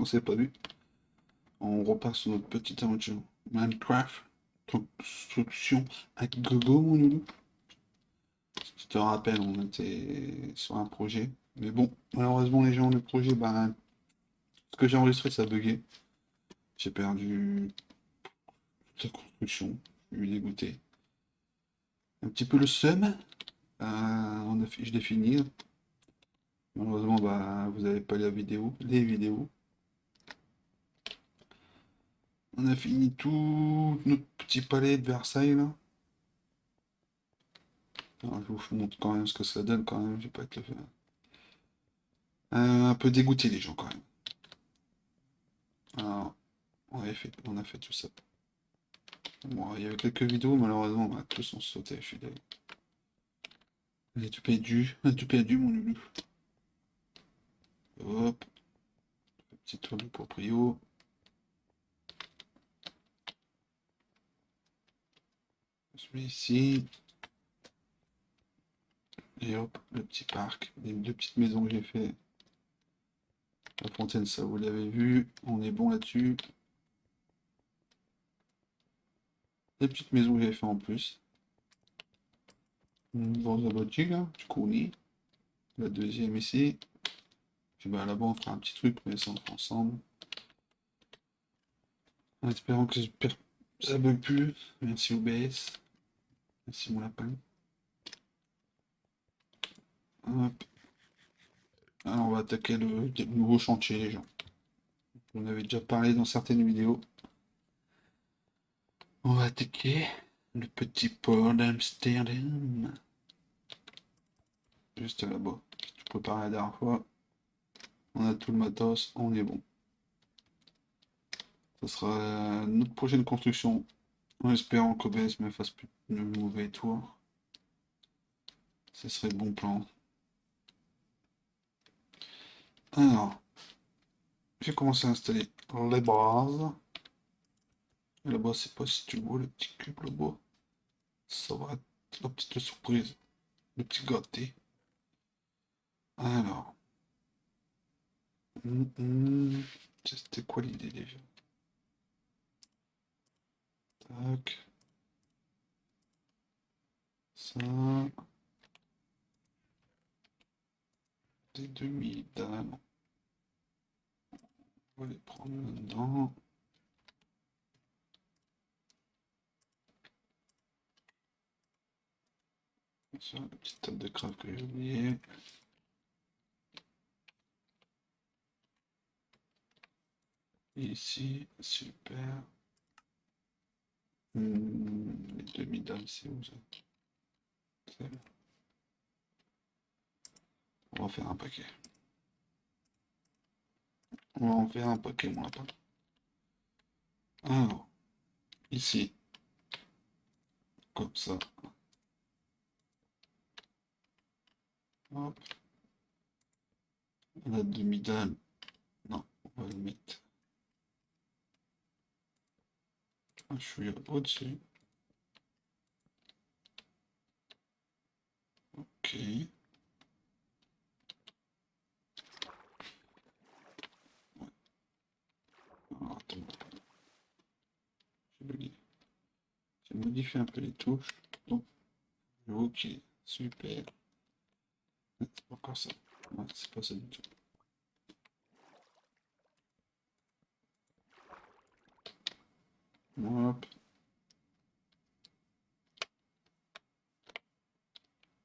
on s'est pas vu. On repart sur notre petite aventure Minecraft. Construction avec Gogo, mon loulou. Si tu te rappelles, on était sur un projet. Mais bon, malheureusement, les gens, le projet, bah, ce que j'ai enregistré, ça a bugué. J'ai perdu toute la construction. Je suis dégoûté. Un petit peu le seum. Je l'ai fini. Malheureusement, bah, vous n'avez pas la vidéo, les vidéos. On a fini tout notre petit palais de Versailles, là. Alors, je vous montre quand même ce que ça donne, quand même. Je vais pas être le faire. Un peu dégoûté, les gens, quand même. Alors, on a fait tout ça. Bon, il y avait quelques vidéos, malheureusement, on a tous en sauté, je suis désolé. On a tout perdu, mon loulou. Hop, petit tour de proprio. Je mets ici. Et hop, le petit parc. Les deux petites maisons que j'ai fait. La fontaine, ça vous l'avez vu. On est bon là-dessus. Les petites maisons que j'avais fait en plus. Dans la boutique, là, tu connais. La deuxième ici. Puis bah là-bas, on fera un petit truc, mais ça, on fera ensemble. En espérant que ça bug plus. Merci OBS. Merci mon lapin. Hop. Alors, on va attaquer le nouveau chantier, les gens. On avait déjà parlé dans certaines vidéos. On va attaquer le petit port d'Amsterdam. Juste là-bas. Je préparais la dernière fois. On a tout le matos, on est bon. Ce sera notre prochaine construction. En espérant qu'OBS me fasse plus de mauvais tours. Ce serait le bon plan. Alors, j'ai commencé à installer les bases. Et là-bas, c'est pas si tu le vois, le petit cube là-bas. Ça va être la petite surprise. Le petit gâté. Alors. C'était quoi l'idée déjà? Tac. Ça. Des demi-dalles. On va les prendre là-dedans. Ça, la petite table de craft que j'ai oublié. Ici, super. Les demi-dalles, c'est où ça? C'est là. On va en faire un paquet. On va en faire un paquet, mon lapin. Alors, ici, comme ça. Hop. La demi-dalle. Non, on va le mettre. Je suis au-dessus. Ok. Alors, attends, j'ai bugué. J'ai modifié un peu les touches. Donc, ok, super. C'est pas encore ça. Ouais, c'est pas ça du tout. Hop.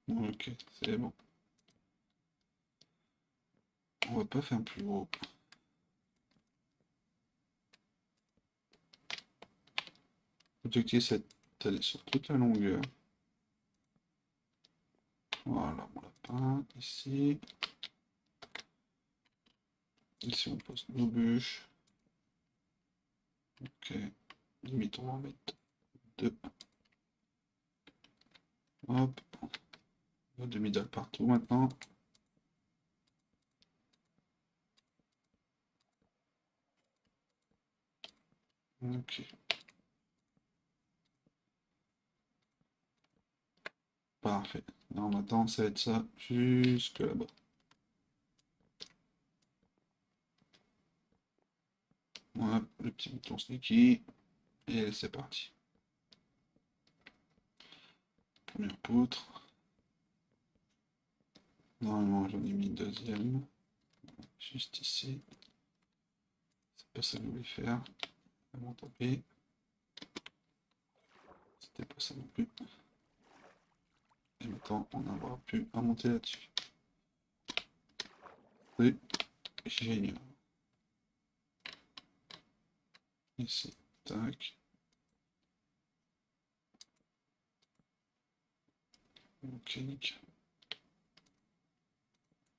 Ok, c'est bon. On va pas faire plus gros. L'objectif, c'est d'aller sur toute la longueur. Voilà, mon lapin, ici. Ici, on pose nos bûches. Ok, limite, on va en mettre deux. Hop, la demi-dalle partout maintenant. Ok. Parfait. Alors maintenant, ça va être ça jusque là-bas. Voilà, le petit bouton sneaky. Et c'est parti. Première poutre. Normalement, j'en ai mis une deuxième. Juste ici. C'est pas ça que je voulais faire. Vraiment tapé. C'était pas ça non plus. Et maintenant, on n'aura plus à monter là-dessus. C'est génial. Ici, tac. Ok, nickel.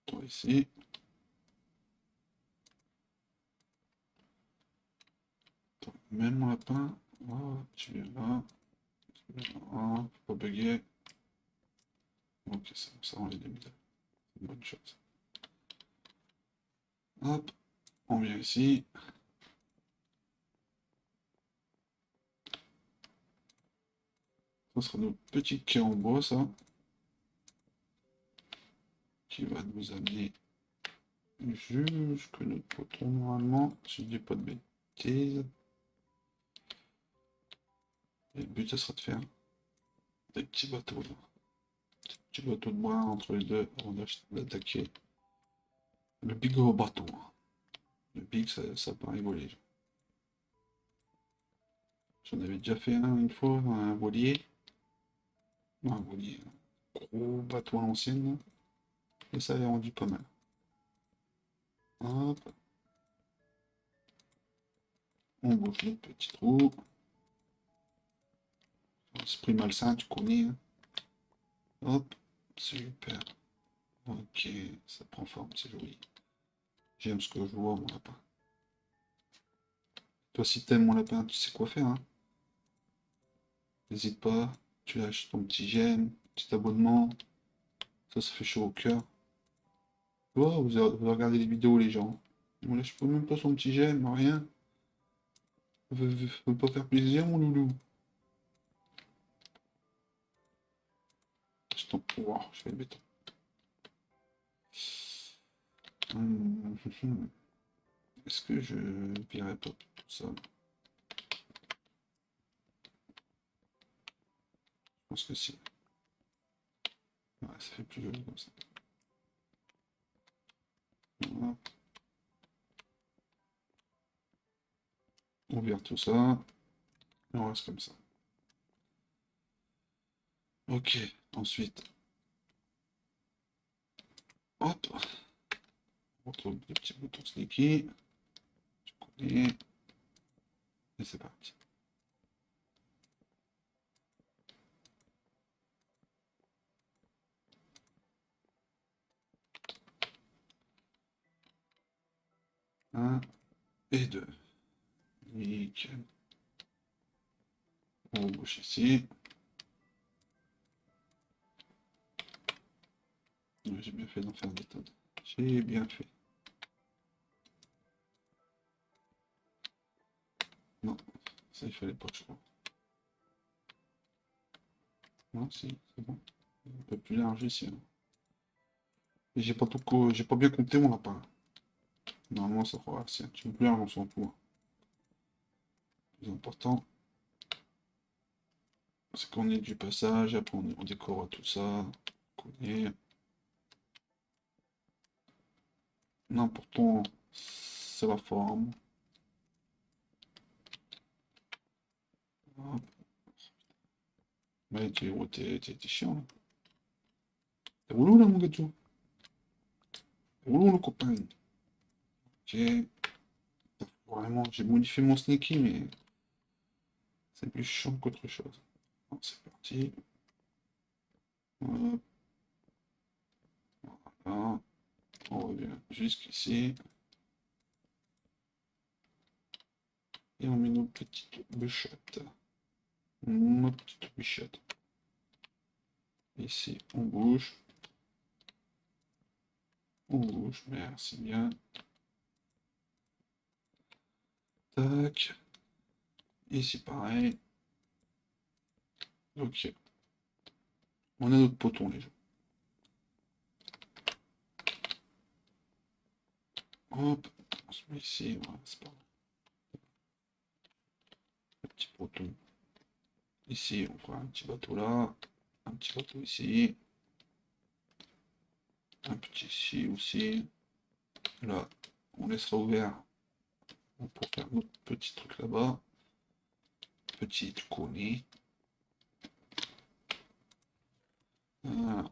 Toi ici. Toi, même mon lapin. Oh, tu es là. Oh, faut pas bugger. Ok, c'est bon, ça on les démide. C'est une bonne chose. Hop, on vient ici. Ça sera notre petit quai en bois, ça. Qui va nous amener jusque notre poteau normalement. Si je dis pas de bêtises. Et le but, ça sera de faire des petits bateaux là. Des petits bateaux de bois entre les deux avant d'attaquer le big gros bateau. Le big, ça paraît voler. J'en avais déjà fait un une fois, un voilier. Non, un voilier. Un gros bateau à l'ancienne. Et ça avait rendu pas mal. Hop. On boucle le petit trou. Esprit malsain, tu connais. Hein. Hop. Super. Ok, ça prend forme, c'est joli. J'aime ce que je vois, mon lapin. Toi, si t'aimes mon lapin, tu sais quoi faire. Hein. N'hésite pas. Tu lâches ton petit j'aime, petit abonnement. Ça fait chaud au cœur. Oh, vous regardez les vidéos, les gens. On lâche pas même pas son petit j'aime, rien. Veut pas faire plaisir, mon loulou. Wow, je fais le béton. Est-ce que je virerai pas tout ça? Je pense que si. Ouais, ça fait plus joli comme ça. Voilà. On vire tout ça. Et on reste comme ça. Ok, ensuite. Hop. On retrouve le petit bouton sneaky. Tu connais. Et c'est parti. Un et deux. Nickel. On bouge ici. J'ai bien fait d'en faire des tonnes. J'ai bien fait. Non, ça il fallait pas, je crois. Non, si, c'est bon. Un peu plus large ici. Hein. Et j'ai pas bien compté mon lapin. Normalement, ça fera assez. Un petit peu plus large, on s'en fout. Hein. Le plus important, c'est qu'on ait du passage. Après, on décore tout ça. Qu'on ait... L'important, c'est la forme. Hop. Ouais, t'es chiant. Là. T'es relou là, mon gâteau. T'es relou, le copain. Ok. Vraiment, j'ai modifié mon sneaky, mais c'est plus chiant qu'autre chose. Bon, c'est parti. Hop. Voilà. On revient jusqu'ici. Et on met nos petites bûchettes. Nos petites bûchettes. Ici, on bouge. On bouge, merci bien. Tac. Ici, pareil. Ok. On a notre poton, les gens. Hop. On se met ici. Voilà, c'est pas petit bateau ici, on fera un petit bateau là, un petit bateau ici, un petit ici aussi. Là, on laissera ouvert pour faire notre petit truc là-bas. Petit colis. Voilà.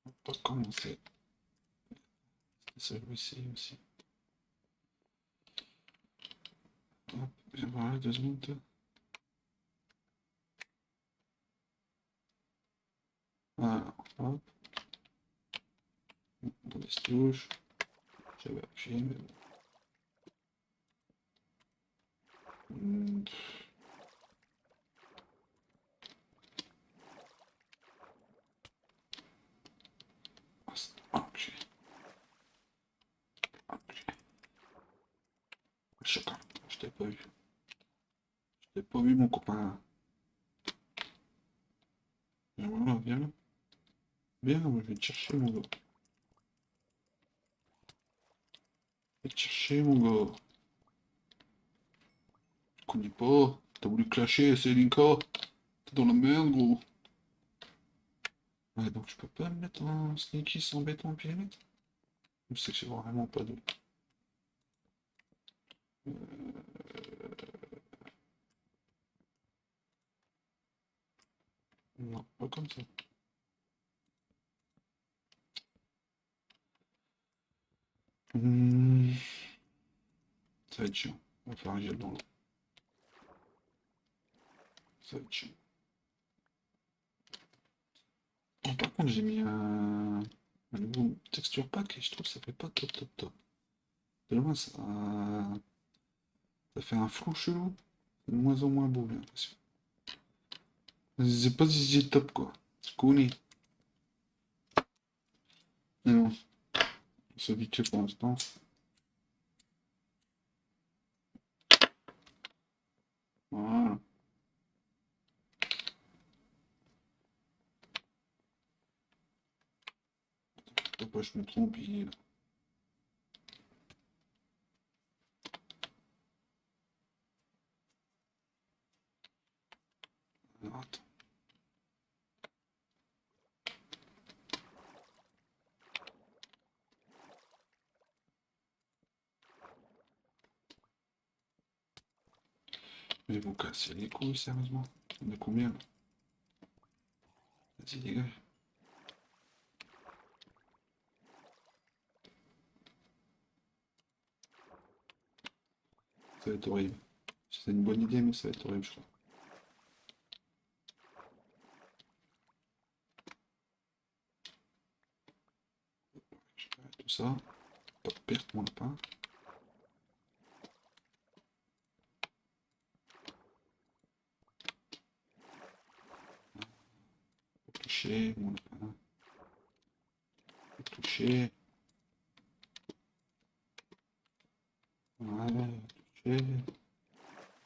On va commencer. Celui-ci aussi. Hop, viens voir là 2 secondes. Voilà, hop. Mauvaise touche. J'avais appuyé, mais bon. Ok. Ok. Choquant. Je t'ai pas vu. Je t'ai pas vu, mon copain. Viens voilà, viens là. Viens, moi, je vais te chercher, mon gars. Je vais te chercher, mon gars. Je connais pas. T'as voulu clasher, c'est Linka. T'es dans la merde, gros. Ouais, donc je peux pas me mettre en sneaky sans béton pilomètre. Je sais que c'est vraiment pas de. Non, pas comme ça. Hmm, ça va être chiant. On va faire un gel dans l'eau. Ça va être chiant. Oh, par contre, j'ai mis un nouveau texture pack et je trouve que ça fait pas top top top. De loin, ça fait un flou chelou. De moins en moins beau, j'ai l'impression. C'est pas si c'est top quoi. C'est cool. Mais bon, c'est vite fait pour l'instant. Voilà. Faut pas que je me trompe. Alors, attends. Mais vous cassez les couilles, sérieusement. On est combien là? Vas-y, dégage. Ça va être horrible. C'est une bonne idée, mais ça va être horrible, je crois. Tout ça. Pas de perte, mon lapin. Toucher, mon lapin. Toucher. Voilà, toucher.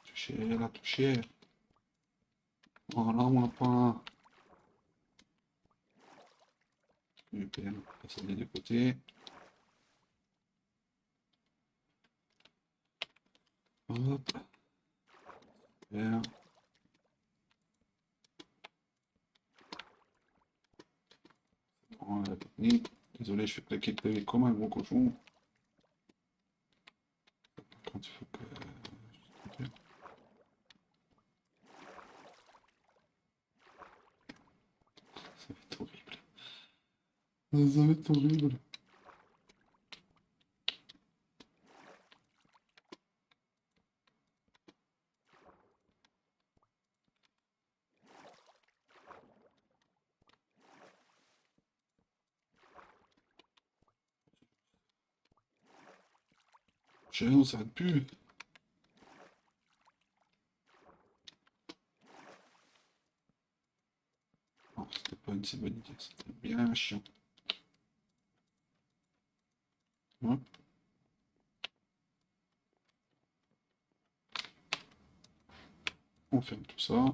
Toucher, la toucher. Voilà, mon lapin. Super, passer des deux côtés. Hop. Super. Voilà la technique. Désolé, je fais claquer le clavier comme un gros cochon. Quand il faut que. Ça va être horrible. Ça va être horrible. Chérie, on s'arrête plus. Non, c'était pas une si bonne idée. C'était bien chiant. Hop. On ferme tout ça.